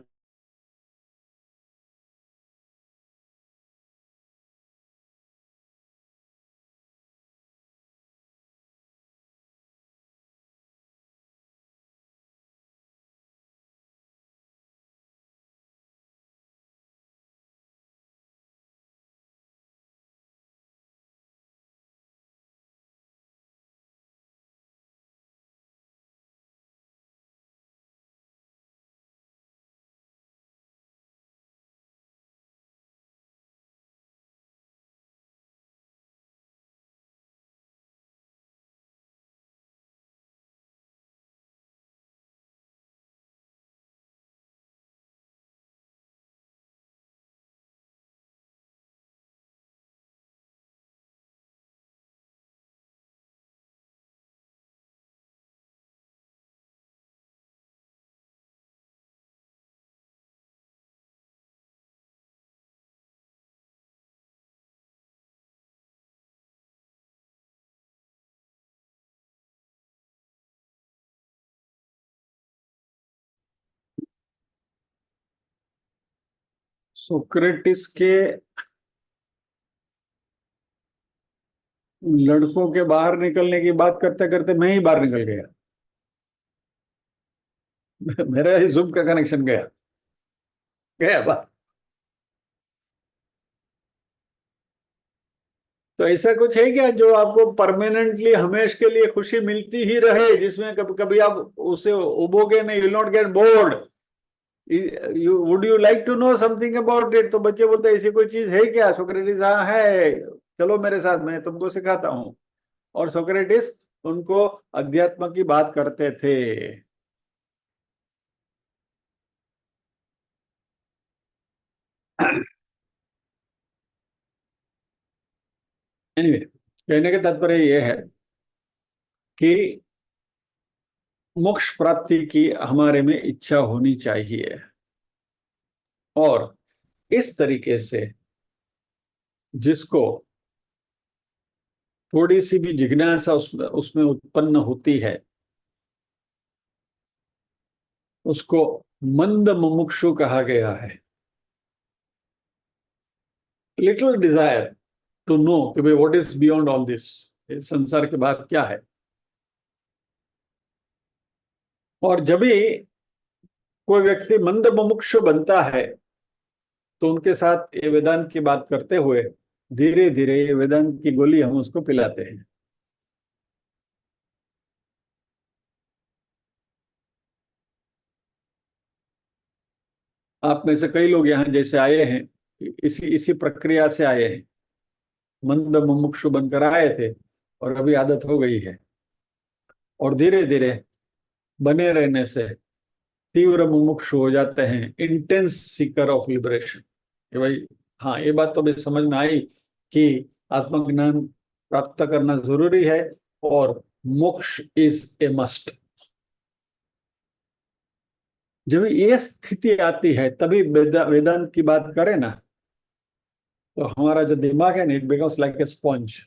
सोक्रेटिस के लड़कों के बाहर निकलने की बात करते करते मैं ही बाहर निकल गया। मेरा ही जुम का कनेक्शन गया गया बाहर। तो ऐसा कुछ है क्या जो आपको परमानेंटली हमेश के लिए खुशी मिलती ही रहे, जिसमें कभी कभी आप उसे उबोगे नहीं, will not get bored? Would you like to know something about it? तो बच्चे बोलते हैं ऐसी कोई चीज है क्या? सोक्रेटिस हाँ है, चलो मेरे साथ, मैं तुमको सिखाता हूँ। और सोक्रेटिस उनको अध्यात्म की बात करते थे। एनीवे, कहने का तात्पर्य यह है कि मोक्ष प्राप्ति की हमारे में इच्छा होनी चाहिए, और इस तरीके से जिसको थोड़ी सी भी जिज्ञासा उसमें उसमें उत्पन्न होती है, उसको मंद मुमुक्षु कहा गया है। लिटिल डिजायर टू नो कि भाई what is beyond all this, संसार के बाद क्या है। और जब भी कोई व्यक्ति मंद मुमुक्षु बनता है तो उनके साथ ये वेदांत की बात करते हुए धीरे धीरे ये वेदांत की गोली हम उसको पिलाते हैं। आप में से कई लोग यहाँ जैसे आए हैं, इसी इसी प्रक्रिया से आए हैं, मंद मुमुक्षु बनकर आए थे और अभी आदत हो गई है, और धीरे धीरे बने रहने से तीव्र मुमुक्षु हो जाते हैं, इंटेंस सीकर ऑफ लिबरेशन। कि भाई हाँ, ये बात तो भी समझ में आई कि आत्मज्ञान प्राप्त करना जरूरी है और मोक्ष इज ए मस्ट। जब ये स्थिति आती है तभी वेदांत की बात करें ना, तो हमारा जो दिमाग है ना, it becomes like a sponge.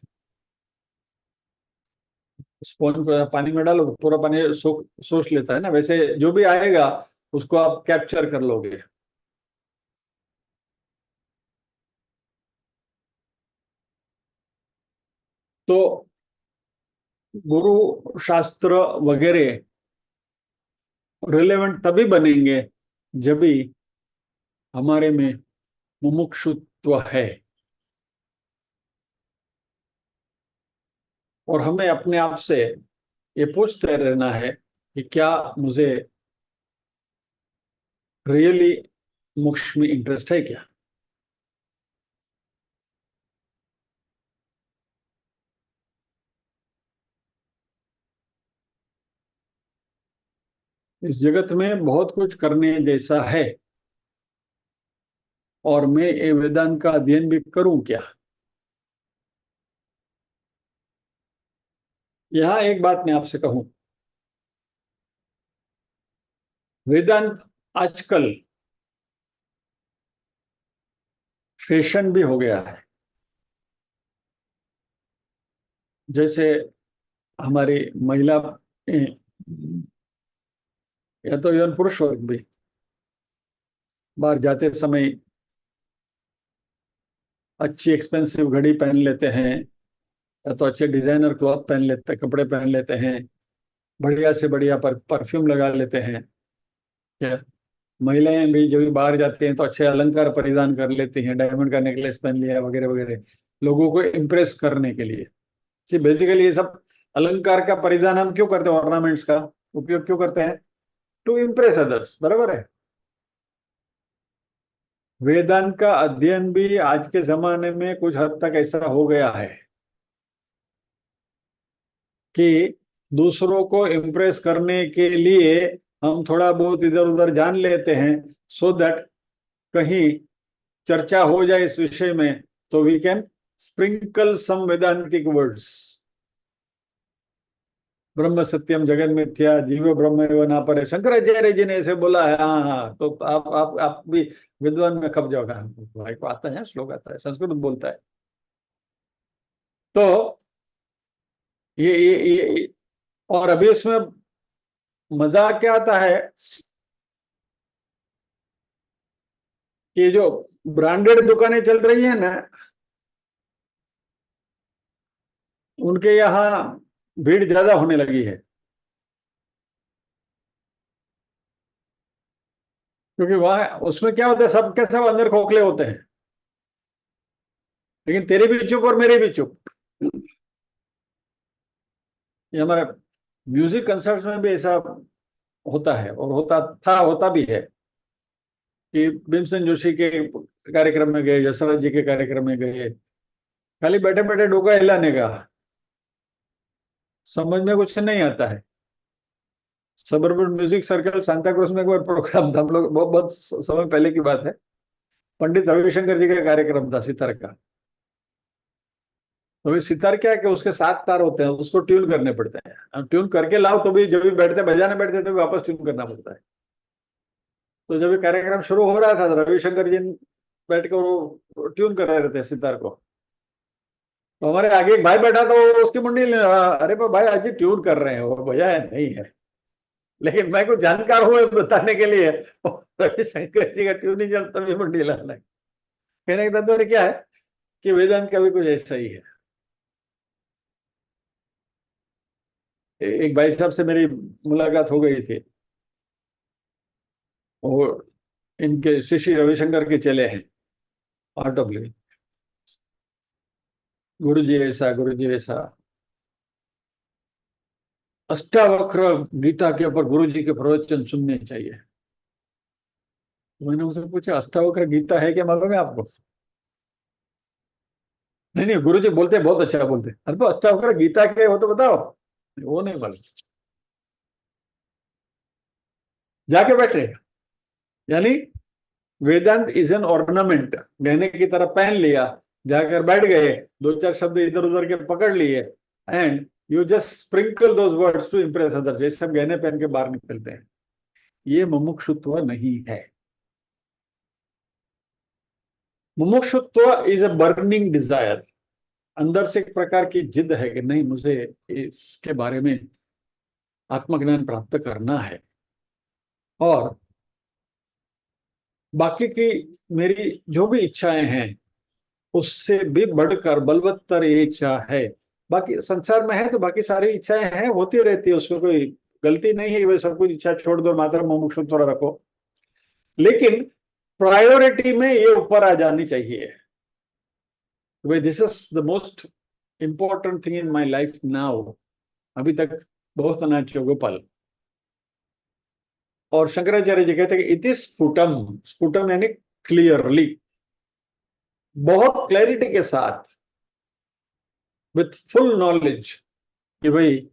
Sponge को पानी में डालो तो पूरा पानी सोच लेता है ना, वैसे जो भी आएगा उसको आप कैप्चर कर लोगे। तो गुरु शास्त्र वगैरह रिलेवेंट तभी बनेंगे जब भी हमारे में मुमुक्षुत्व है, और हमें अपने आप से ये पूछते रहना है कि क्या मुझे रियली मोक्ष में इंटरेस्ट है क्या। इस जगत में बहुत कुछ करने जैसा है, और मैं ये वेदांत का अध्ययन भी करूं क्या। यहाँ एक बात मैं आपसे कहूं, वेदांत आजकल फैशन भी हो गया है। जैसे हमारी महिला ए, या तो यौन पुरुष वर्ग भी बाहर जाते समय अच्छी एक्सपेंसिव घड़ी पहन लेते हैं, या तो अच्छे डिजाइनर क्लॉथ पहन लेते, कपड़े पहन लेते हैं, बढ़िया से बढ़िया परफ्यूम लगा लेते हैं। क्या महिलाएं भी जब भी बाहर जाती हैं तो अच्छे अलंकार परिधान कर लेती हैं, डायमंड का नेकलेस पहन लिया वगैरह वगैरह, लोगों को इम्प्रेस करने के लिए। बेसिकली ये सब अलंकार का परिधान हम क्यों करते हैं, ऑर्नामेंट्स का उपयोग क्यों करते हैं? टू इम्प्रेस अदर्स, बराबर है। वेदांत का अध्ययन भी आज के जमाने में कुछ हद तक ऐसा हो गया है कि दूसरों को इम्प्रेस करने के लिए हम थोड़ा बहुत इधर उधर जान लेते हैं, सो दैट कहीं चर्चा हो जाए इस विषय में तो we can sprinkle some Vedantic words. ब्रह्म सत्यम जगत मिथ्या जीव ब्रह्म एव ना परे, शंकराचार्य जी ने ऐसे बोला है। हाँ हाँ, तो आप भी विद्वान में खप जाओगा। भाई को आता है, श्लोक आता है, संस्कृत बोलता है। तो ये और अभी इसमें मजा क्या आता है कि जो ब्रांडेड दुकानें चल रही है ना, उनके यहाँ भीड़ ज्यादा होने लगी है, क्योंकि वहां उसमें क्या होता है, सबके सब अंदर खोखले होते हैं, लेकिन तेरी भी चुप और मेरी भी चुप। ये हमारे म्यूजिक कंसर्ट्स में भी ऐसा होता है, और होता था, होता भी है कि भीमसेन जोशी के कार्यक्रम में गए, यशराज जी के कार्यक्रम में गए, खाली बैठे बैठे डोका हिलाने का, समझ में कुछ नहीं आता है। Suburban music circle Santa cruise में एक बार प्रोग्राम था, हम लोग बहुत बहुत समय पहले की बात है, पंडित रविशंकर जी का कार्यक्रम था सितार का। तो ये सितार क्या है कि उसके 7 तार होते हैं, उसको ट्यून करने पड़ते हैं। अब ट्यून करके लाओ तो भी, जब भी बैठते बजाने बैठते तो भी वापस ट्यून करना पड़ता है। तो जब ये कार्यक्रम शुरू हो रहा था तो रविशंकर जी बैठ के वो ट्यून कर रहे थे सितार को। तो हमारे आगे एक भाई बैठा, तो उसकी मुंडी ले रहा, अरे भाई आज भी ट्यून कर रहे हैं, वो भैया है नहीं है, लेकिन मैं कुछ जानकार हूँ बताने के लिए। रविशंकर जी का ट्यून नहीं चलता, तभी मुंडी लाना है। कहने का तात्पर्य क्या है कि वेदांत का भी कुछ ऐसा ही है। एक भाई साहब से मेरी मुलाकात हो गई थी, और इनके श्री श्री रविशंकर के चेले हैं, आर्ट ऑफ लिविंग। गुरु जी ऐसा, गुरु जी ऐसा। अष्टावक्र गीता के ऊपर गुरु जी के प्रवचन सुनने चाहिए। तो मैंने उनसे पूछा, अष्टावक्र गीता है क्या मालूम है आपको? नहीं नहीं, गुरु जी बोलते बहुत अच्छा बोलते। अरे तो अष्टावक्र गीता के हो तो बताओ। वो नहीं बोले, जाके बैठ रहे। यानी वेदांत इज एन ऑर्नामेंट, गहने की तरह पहन लिया, जाकर बैठ गए, दो चार शब्द इधर उधर के पकड़ लिए, and you just sprinkle those words to impress others. ये सब गहने पहन के बाहर निकलते हैं। ये मुमुक्षुत्व नहीं है। मुमुक्षुत्व इज अ बर्निंग डिजायर। अंदर से एक प्रकार की जिद है कि नहीं, मुझे इसके बारे में आत्मज्ञान प्राप्त करना है। और बाकी की मेरी जो भी इच्छाएं हैं उससे भी बढ़कर बलवत्तर ये इच्छा है। बाकी संसार में है तो बाकी सारी इच्छाएं हैं, होती रहती है, उसमें कोई गलती नहीं है। वे सब कुछ इच्छा छोड़ दो, मात्र मुमुक्षुत्व रखो। लेकिन प्रायोरिटी में ये ऊपर आ जानी चाहिए। भाई this is the most important thing in my life now. अभी तक बहुत अनाच गोपाल। और शंकराचार्य जी कहते हैं कि इति स्फुटम, स्फुटम यानी क्लियरली, बहुत क्लैरिटी के साथ, विथ फुल नॉलेज कि भाई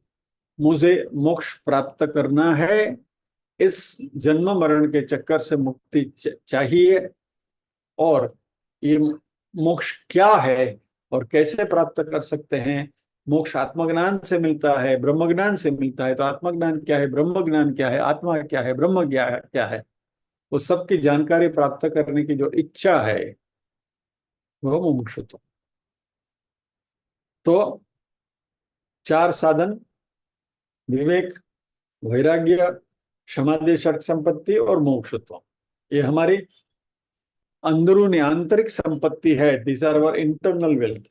मुझे मोक्ष प्राप्त करना है, इस जन्म मरण के चक्कर से मुक्ति चाहिए। और ये मोक्ष क्या है और कैसे प्राप्त कर सकते हैं? मोक्ष आत्मज्ञान से मिलता है, ब्रह्म ज्ञान से मिलता है। तो आत्मज्ञान क्या है, ब्रह्म ज्ञान क्या है, आत्मा क्या है, ब्रह्म क्या है, वो सब की जानकारी प्राप्त करने की जो इच्छा है वह मुमुक्षुत्व। तो चार साधन, विवेक, वैराग्य, समाधि, षट संपत्ति और मोक्षत्व, ये हमारी अंदरूनी आंतरिक संपत्ति है। This are our internal wealth.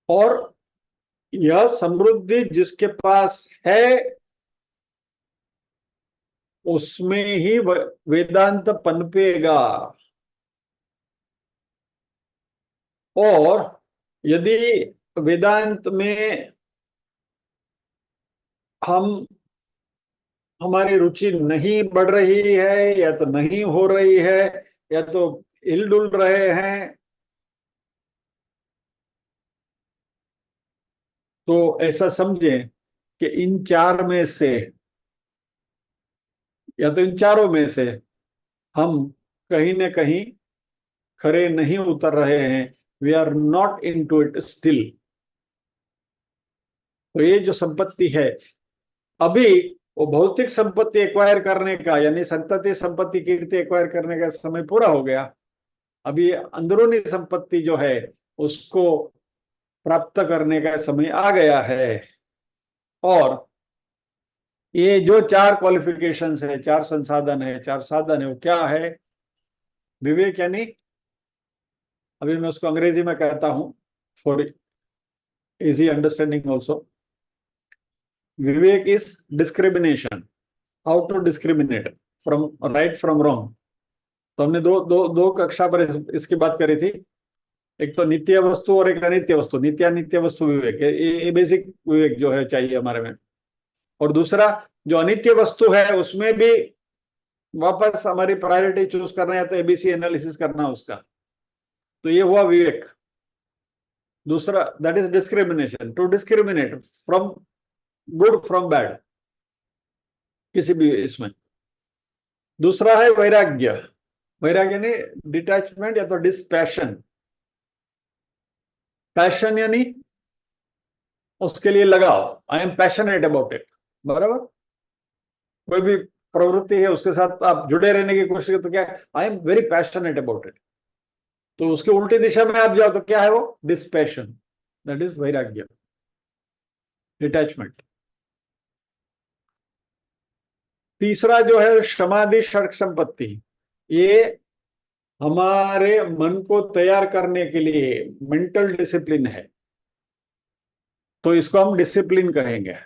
और यह समृद्धि जिसके पास है उसमें ही वेदांत पनपेगा। और यदि वेदांत में हम हमारी रुचि नहीं बढ़ रही है, या तो नहीं हो रही है, या तो हिलडुल रहे हैं, तो ऐसा समझें कि इन चार में से, या तो इन चारों में से हम कहीं ना कहीं खरे नहीं उतर रहे हैं। We are not into it still. तो ये जो संपत्ति है, अभी वो भौतिक संपत्ति एक्वायर करने का, यानी संतति संपत्ति कीर्ति एक्वायर करने का समय पूरा हो गया। अभी अंदरूनी संपत्ति जो है उसको प्राप्त करने का समय आ गया है। और ये जो चार क्वालिफिकेशंस है, चार संसाधन है, चार साधन है, वो क्या है? विवेक यानी, अभी मैं उसको अंग्रेजी में कहता हूं for easy understanding also. Vivek is discrimination, how to discriminate from right from wrong. तो हमने दो दो दो कक्षा पर इसकी बात करी थी। एक तो नित्य वस्तु और एक अनित्य वस्तु, नित्यानित्य वस्तु विवेक, ये बेसिक विवेक जो है चाहिए हमारे में। और दूसरा जो अनित्य वस्तु है उसमें भी वापस हमारी प्रायोरिटी चूज करना है, तो एबीसी एनालिसिस करना उसका। तो ये हुआ विवेक। दूसरा that is discrimination, to discriminate from good from bad, किसी भी इसमें। दूसरा है वैराग्य। वैराग्य यानी डिटैचमेंट या तो डिस्पैशन। पैशन यानी उसके लिए लगाओ, I am passionate about it. बराबर, कोई भी प्रवृत्ति है उसके साथ आप जुड़े रहने की कोशिश करें तो क्या, I am very passionate about it. तो उसके उल्टी दिशा में आप जाओ तो क्या है वो? डिस्पैशन, दैट इज वैराग्य, डिटैचमेंट। तीसरा जो है समाधि षट संपत्ति, ये हमारे मन को तैयार करने के लिए मेंटल डिसिप्लिन है, तो इसको हम डिसिप्लिन कहेंगे।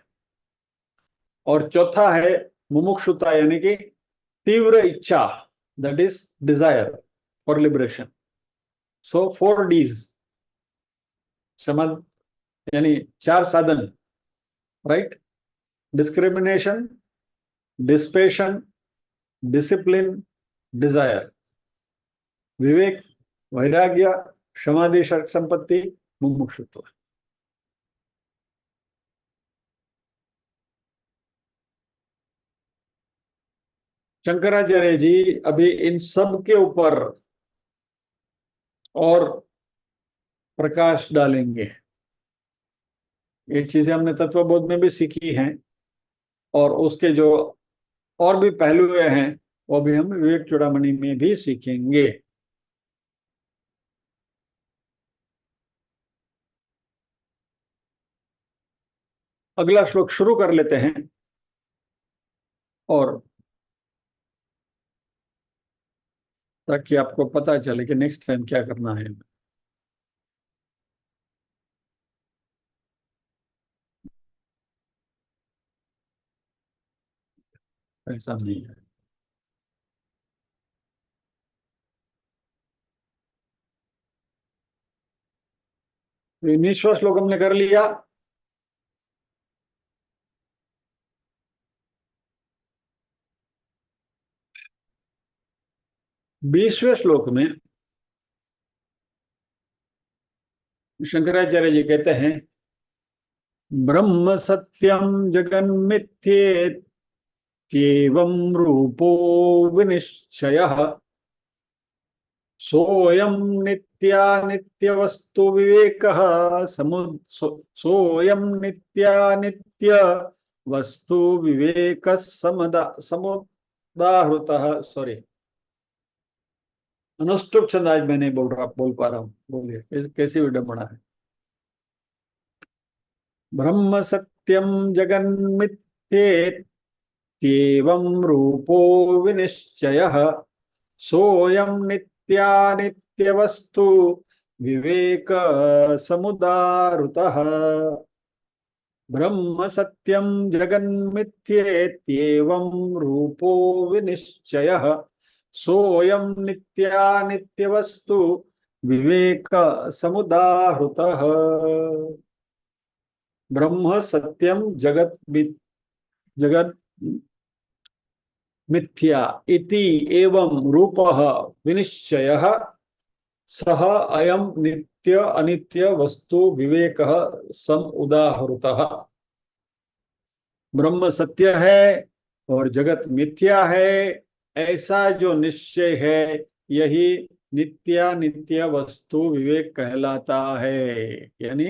और चौथा है मुमुक्षुता यानी कि तीव्र इच्छा, that is desire for liberation. So 4 Ds, शमन यानी 4 साधन, right? Discrimination, dispassion, discipline, desire. विवेक, वैराग्य, समाधि, षट संपत्ति, मुमुक्षुत्व. शंकराचार्य जी अभी इन सब के ऊपर और प्रकाश डालेंगे. ये चीजें हमने तत्वबोध में भी सीखी हैं, और उसके जो और भी पहलू हैं वो भी हम विवेक चूड़ामणि में भी सीखेंगे. अगला श्लोक शुरू कर लेते हैं, और ताकि आपको पता चले कि नेक्स्ट टाइम क्या करना है. ऐसा नहीं है. 19वां श्लोक हमने कर लिया. 20वें श्लोक में शंकराचार्य जी कहते हैं, ब्रह्म सत्यम जगन्मिथ्येत्येवं रूपो विनिश्चयः सोऽयं नित्यानित्य वस्तु विवेकः सोऽयं नित्यानित्य वस्तु विवेकः समुदाहृतः. सॉरी, अनुष्टुप छंद आज मैं नहीं बोल पा रहा हूँ. बोलिए, कैसी विडंबना है. ब्रह्म सत्यम जगन्मिथ्येत्येवं रूपो विनिश्चयः सोऽयं नित्यानित्य वस्तु विवेक समुदाहृतः. ब्रह्म सत्यम जगन्मिथ्येत्येवं रूपो विनिश्चयः सोऽयं नित्यानित्य वस्तु विवेक समुदाहृतः. ब्रह्म सत्यम जगत मिथ्या इति एवं रूपः विनिश्चयः सह अयम नित्य अनित्य वस्तु विवेकः सम उदाहृतः. ब्रह्म सत्य है और जगत मिथ्या है, ऐसा जो निश्चय है यही नित्यानित्य वस्तु विवेक कहलाता है. यानी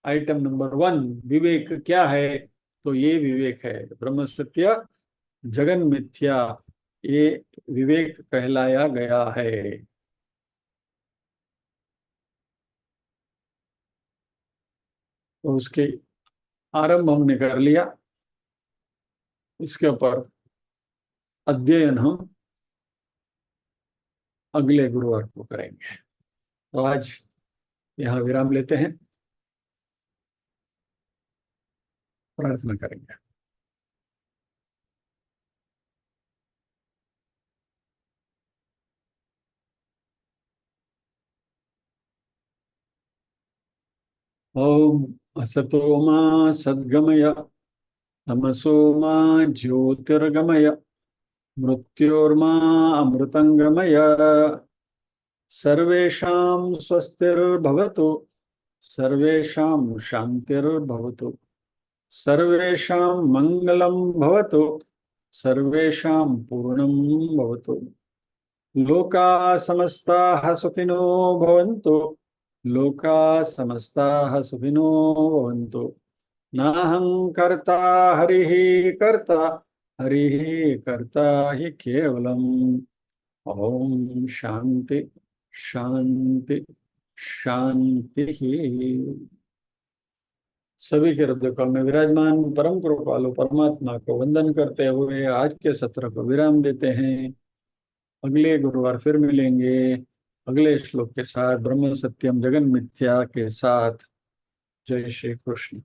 आइटम नंबर 1 विवेक क्या है, तो ये विवेक है. ब्रह्म सत्य जगन मिथ्या, ये विवेक कहलाया गया है. तो उसके आरंभ हमने कर लिया. इसके ऊपर अध्ययन हम अगले गुरुवार को करेंगे. तो आज यहाँ विराम लेते हैं, प्रार्थना करेंगे. ओम असतो मा सद्गमय तमसो मा ज्योतिर्गमय मृत्योर्मा अमृतंगमय. सर्वेषां स्वस्तिर्भवतु, सर्वेषां शान्तिर्भवतु, सर्वेषां मंगलं भवतु, सर्वेषां पूर्णं भवतु. लोकाः समस्ताः सुखिनो भवन्तु, लोकाः समस्ताः सुखिनो भवन्तु. नाहं कर्ता हरिः कर्ता, हरिः कर्ता हि केवलम्. ओम शांति शांति शांति. सभी के हृदय काल में विराजमान परम कृपालु परमात्मा को वंदन करते हुए आज के सत्र को विराम देते हैं. अगले गुरुवार फिर मिलेंगे अगले श्लोक के साथ, ब्रह्म सत्यम जगन मिथ्या के साथ. जय श्री कृष्ण.